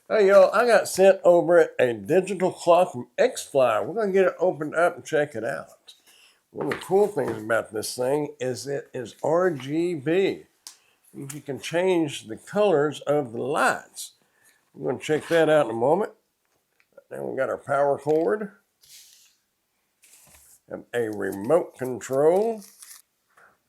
Hey y'all, I got sent over a digital clock from X-Flyer. We're going to get it opened up and check it out. One of the cool things about this thing is it is RGB. You can change the colors of the lights. We're going to check that out in a moment. Now we got our power cord. And a remote control.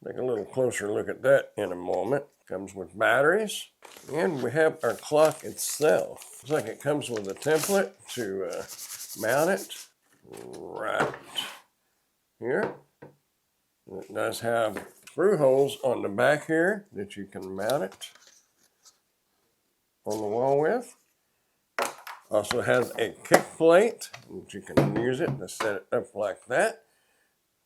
Take a little closer look at that in a moment. Comes with batteries. And we have our clock itself. Looks like it comes with a template to mount it right here. It does have screw holes on the back here that you can mount it on the wall with. Also has a kick plate that you can use it to set it up like that.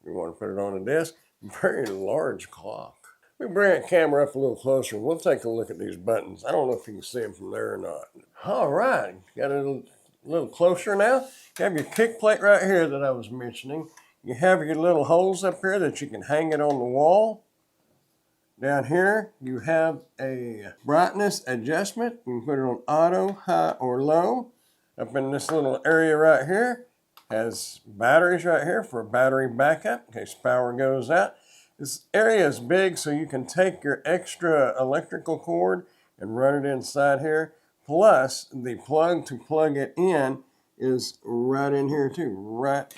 You want to put it on a desk. Very large clock. We bring the camera up a little closer. We'll take a look at these buttons. I don't know if you can see them from there or not. All right, got it a little closer now. You have your kick plate right here that I was mentioning. You have your little holes up here that you can hang it on the wall. Down here, you have a brightness adjustment. You can put it on auto, high, or low. Up in this little area right here, has batteries right here for battery backup in case power goes out. This area is big, so you can take your extra electrical cord and run it inside here. Plus, the plug to plug it in is right in here too, right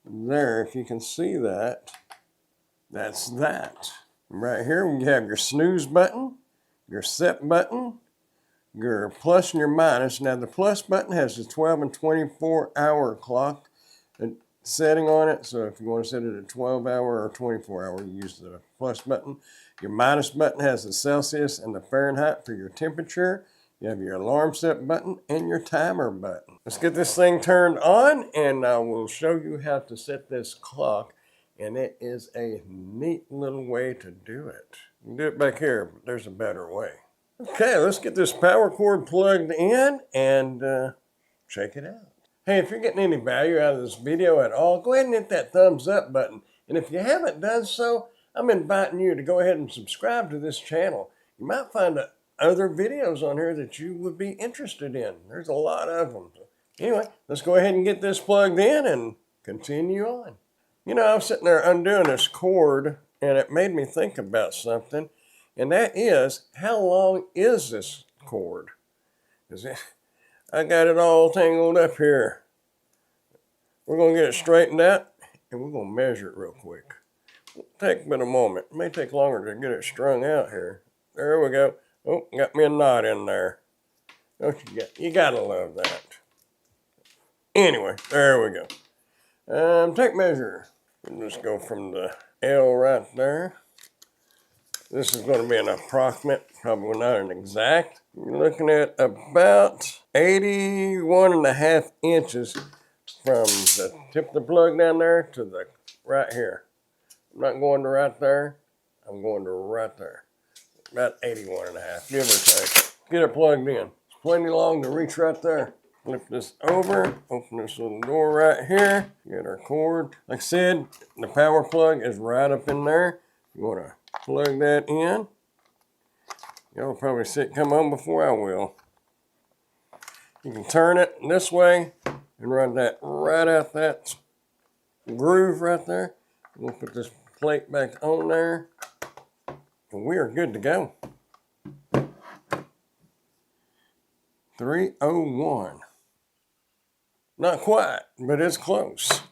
there. If you can see that, that's that. Right here, you have your snooze button, your set button, your plus and your minus. Now, the plus button has a 12 and 24-hour clock setting on it. So if you want to set it at 12-hour or 24-hour, you use the plus button. Your minus button has the Celsius and the Fahrenheit for your temperature. You have your alarm set button and your timer button. Let's get this thing turned on, and I will show you how to set this clock. And it is a neat little way to do it. You can do it back here, but there's a better way. Okay, let's get this power cord plugged in and check it out. Hey, if you're getting any value out of this video at all, go ahead and hit that thumbs up button. And if you haven't done so, I'm inviting you to go ahead and subscribe to this channel. You might find other videos on here that you would be interested in. There's a lot of them. Anyway, let's go ahead and get this plugged in and continue on. You know, I was sitting there undoing this cord, and it made me think about something. And that is, how long is this cord? I got it all tangled up here. We're going to get it straightened out, and we're going to measure it real quick. It'll take but a moment. It may take longer to get it strung out here. There we go. Oh, got me a knot in there. Don't you gotta love that. Anyway, there we go. Tape measure. We'll just go from the L right there. This is going to be an approximate, probably not an exact. You're looking at about 81.5 inches from the tip of the plug down there to the right here. I'm not going to right there. I'm going to right there. About 81.5, give or take. Get it plugged in. It's plenty long to reach right there. Flip this over, open this little door right here. Get our cord. Like I said, the power plug is right up in there. You want to plug that in. Y'all probably see it come on before I will. You can turn it this way and run that right out that groove right there. We'll put this plate back on there, and we are good to go. 301. Not quite, but it's close.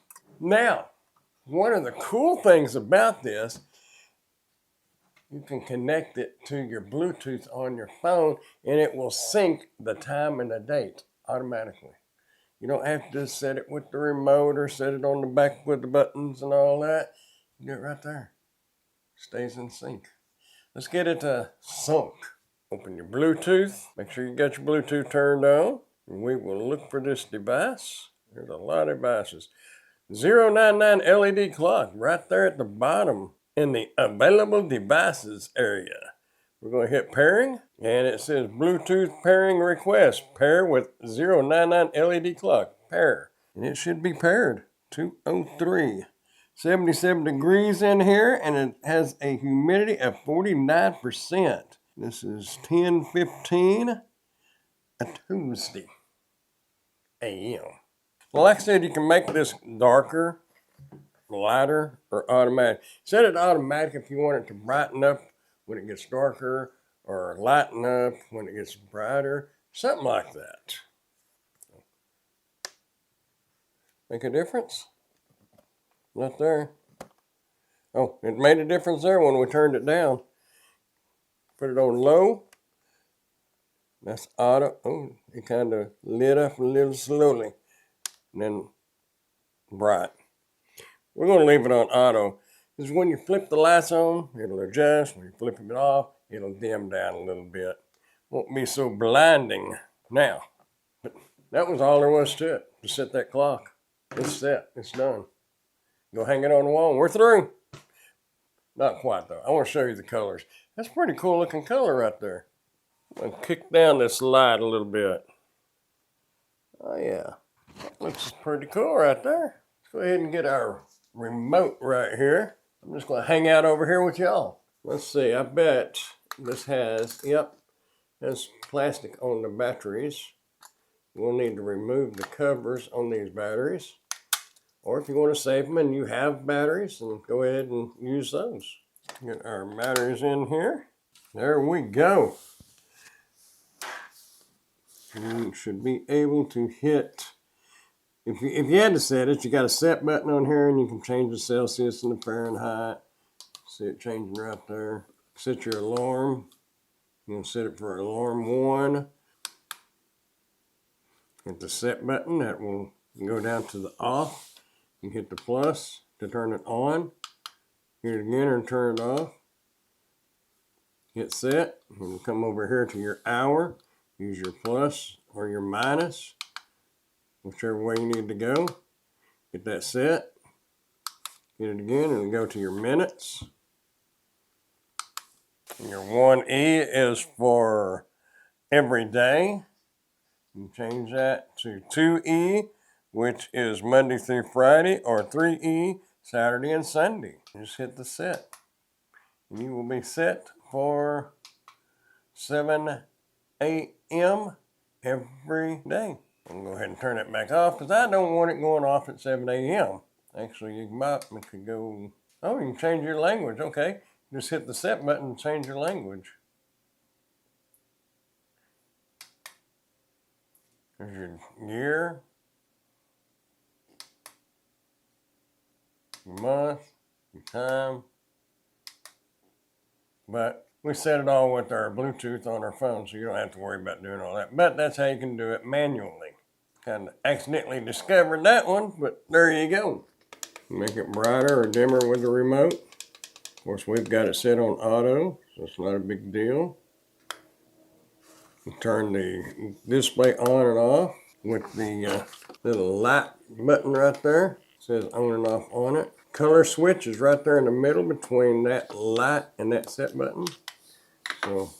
Now, one of the cool things about this, you can connect it to your Bluetooth on your phone, and it will sync the time and the date automatically. You don't have to set it with the remote or set it on the back with the buttons and all that. You do it right there. Stays in sync. Let's get it sunk. Open your Bluetooth. Make sure you got your Bluetooth turned on. And we will look for this device. There's a lot of devices. 099 LED clock right there at the bottom in the available devices area. We're going to hit pairing, and it says Bluetooth pairing request. Pair with 099 LED clock. Pair. And it should be paired. 203. 77 degrees in here, and it has a humidity of 49%. This is 10:15. a Tuesday a.m. Well, like I said, you can make this darker, lighter, or automatic. Set it automatic if you want it to brighten up when it gets darker, or lighten up when it gets brighter, something like that. Make a difference? Not there. Oh, it made a difference there when we turned it down. Put it on low. That's auto. Oh, it kind of lit up a little slowly. And then bright. We're going to leave it on auto. Because when you flip the lights on, it'll adjust. When you flip it off, it'll dim down a little bit. Won't be so blinding now. But that was all there was to it. To set that clock. It's set. It's done. Go hang it on the wall. We're through. Not quite though. I want to show you the colors. That's a pretty cool looking color right there. I'm going to kick down this light a little bit. Oh yeah. That looks pretty cool right there. Let's go ahead and get our remote right here. I'm just going to hang out over here with y'all. Let's see. I bet this has, has plastic on the batteries. We'll need to remove the covers on these batteries. Or if you want to save them and you have batteries, then go ahead and use those. Get our batteries in here. There we go. You should be able to hit, if you had to set it, you got a set button on here and you can change the Celsius and the Fahrenheit. See it changing right there. Set your alarm. You can set it for alarm 1. Hit the set button, that will go down to the off. You hit the plus to turn it on. Hit it again and turn it off. Hit set. And come over here to your hour. Use your plus or your minus, whichever way you need to go. Get that set. Hit it again and go to your minutes. And your 1E is for every day. You change that to 2E, which is Monday through Friday, or 3E, Saturday and Sunday. Just hit the set. And you will be set for 7 a.m. every day. I'm going to go ahead and turn it back off because I don't want it going off at 7 a.m. Actually, you could go, oh, you can change your language. Okay, just hit the set button and change your language. There's your year, your month, your time. But we set it all with our Bluetooth on our phone, so you don't have to worry about doing all that. But that's how you can do it manually. Kind of accidentally discovered that one, but there you go. Make it brighter or dimmer with the remote. Of course, we've got it set on auto, so it's not a big deal. You turn the display on and off with the little light button right there. It says on and off on it. Color switch is right there in the middle between that light and that set button. So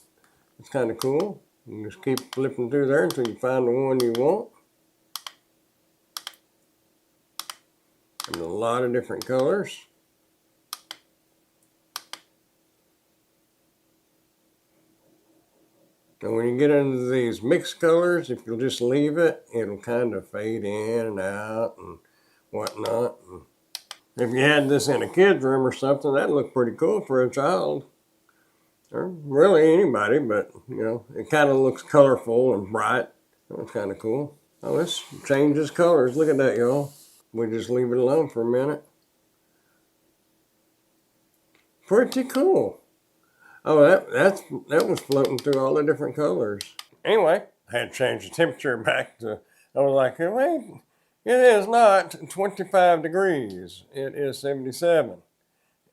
it's kind of cool. You just keep flipping through there until you find the one you want. And a lot of different colors. And when you get into these mixed colors, if you'll just leave it, it'll kind of fade in and out and whatnot. And if you had this in a kid's room or something, that'd look pretty cool for a child. Or really anybody, but you know, it kind of looks colorful and bright. That's kind of cool. Oh, this changes colors. Look at that, y'all. We just leave it alone for a minute. Pretty cool. Oh, that was floating through all the different colors. Anyway, I had to change the temperature back to, I was like, wait, it is not 25 degrees. It is 77.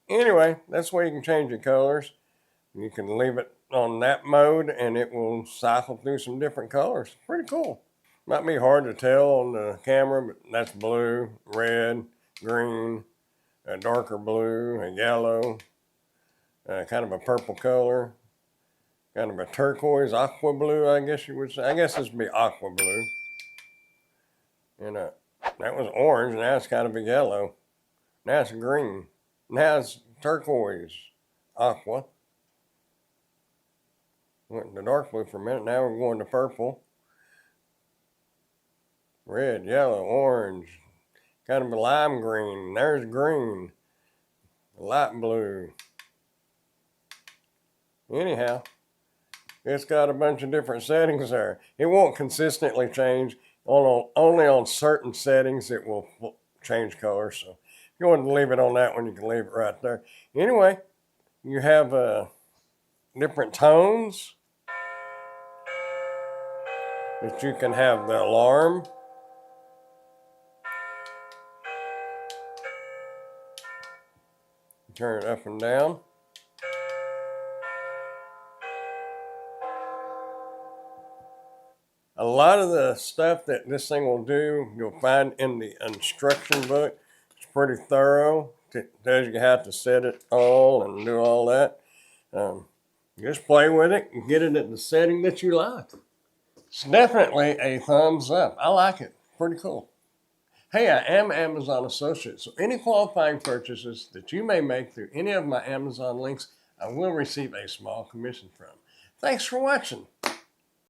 Anyway, that's where you can change your colors. You can leave it on that mode and it will cycle through some different colors. Pretty cool. Might be hard to tell on the camera, but that's blue, red, green, a darker blue, a yellow, kind of a purple color, kind of a turquoise, aqua blue, I guess you would say. I guess this would be aqua blue. And that was orange, and now it's kind of a yellow. Now it's green. Now it's turquoise, aqua. Went to dark blue for a minute, now we're going to purple. red, yellow, orange, kind of a lime green. There's green, light blue. Anyhow, it's got a bunch of different settings there. It won't consistently change. Only on certain settings it will change color. So if you want to leave it on that one, you can leave it right there. Anyway, you have different tones that you can have the alarm. Turn it up and down. A lot of the stuff that this thing will do, you'll find in the instruction book. It's pretty thorough. It tells you how to set it all and do all that. Just play with it and get it at the setting that you like. It's definitely a thumbs up. I like it. Pretty cool. Hey, I am Amazon Associate, so any qualifying purchases that you may make through any of my Amazon links, I will receive a small commission from. Thanks for watching.